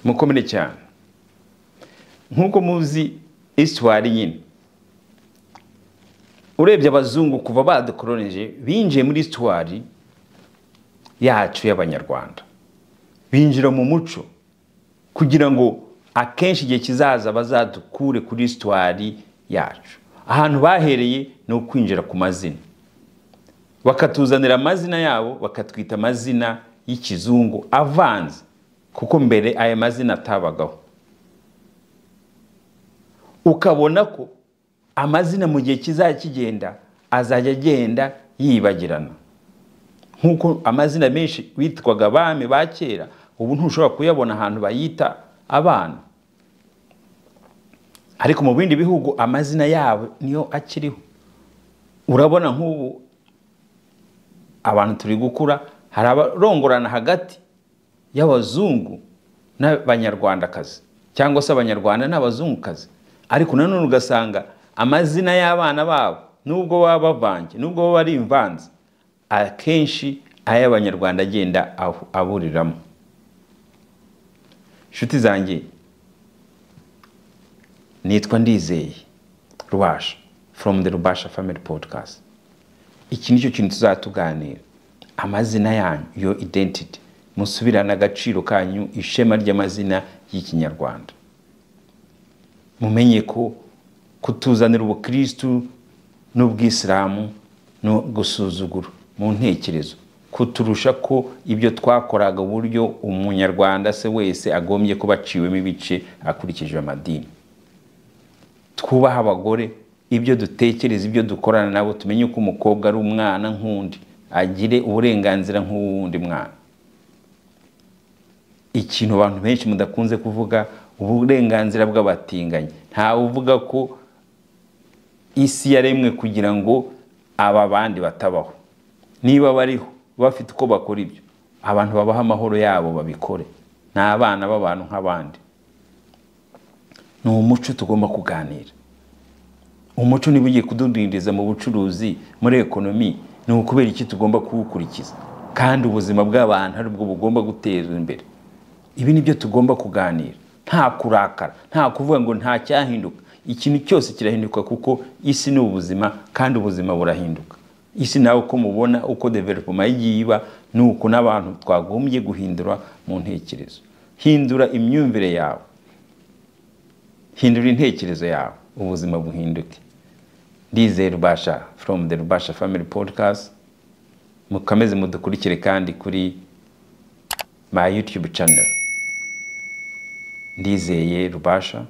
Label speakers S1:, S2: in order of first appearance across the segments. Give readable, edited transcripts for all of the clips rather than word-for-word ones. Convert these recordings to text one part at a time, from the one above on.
S1: mukomere cyane. Nkuko muzi histoire nyine, urebye abazungu kuva badukolonije binjiye muri histoire yacu y'abanyarwanda, binjira mu muco kugira ngo akenshi igihe kizaza bazadukure kuri histoire yacu. Ahantu bahereye no kwinjira ku mazina, bakatuzanira amazina yabo, bakatwita amazina y'ikizungu avanze, kuko mbere aya mazina atabagaho. Ukabona ko amazina mu gihe kizakigenda azajya agenda yibagirana, nkuko amazina menshi bitwaga abami ba kera ubu ntushobora kuyabona ahantu bayita abana. Ariko mu bindi bihugu amazina yabo niyo akiriho. Urabona nk'ubu abantu turi gukura, hari abarongorana hagati y'abazungu n'abanyarwandakazi, cyangwa se abanyarwanda n'abazungukazi, ariko nanone ugasanga amazina y'abana babo nubwo baba bavange, nubwo baba ari imvanze, akenshi ay'abanyarwanda agenda aburiramo. Inshuti zanjye, nitwa Ndizeye Rubasha from the Rubasha Family Podcast. Iki nicyo kintu tuzatuganira, amazina yanyu, your identity, musubirana agaciro kanyu, ishema ry'amazina y'ikinyarwanda. Mumenye ko kutuzanira ubukristu n'ubwisilamu no gusuzugura mu ntekerezo kuturusha ko ibyo twakoraga uburyo umunyarwanda se wese agombye kuba aciwemo ibice akurikije amadini. Twubaha abagore, ibyo dutekereza, ibyo dukorana nabo, tumenye ko umukobwa ari umwana nk'undi, agire uburenganzira nk'uwundi mwana. Ikintu abantu benshi mudakunze kuvuga, uburenganzira bw'abatinganyi. Nta uvuga ko isi yaremwe kugira ngo aba bandi batabaho. Niba bariho bafite uko bakora ibyo, abantu babaha amahoro yabo babikore, n'abana b'abantu nk'abandi. Ni umuco tugomba kuganira. Umuco niba ugiye kududindiza mu bucuruzi, muri ekonomi, ni ukubera iki tugomba kuwukurikiza, kandi ubuzima bw'abantu ari bwo bugomba gutezwa imbere. Ibi nibyo tugomba kuganira, nta kurakara, nta kuvuga ngo nta cyahinduka. Ikintu cyose kirahinduka kuko isi ni ubuzima, kandi ubuzima burahinduka. Isi nawe uko mubona uko development igiye iba, nuko n'abantu twagombye guhindura mu ntekerezo. Hindura imyumvire yawe, hindura intekerezo yawe, ubuzima buhinduke. Ndizeye Rubasha from the Rubasha Family Podcast. Mukomeze mudukurikire kandi kuri my YouTube channel Ndizeye Rubasha.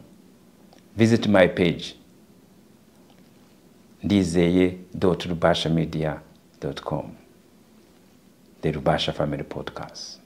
S1: Visit my page ndizeye.rubashamedia.com. The Rubasha Family Podcast.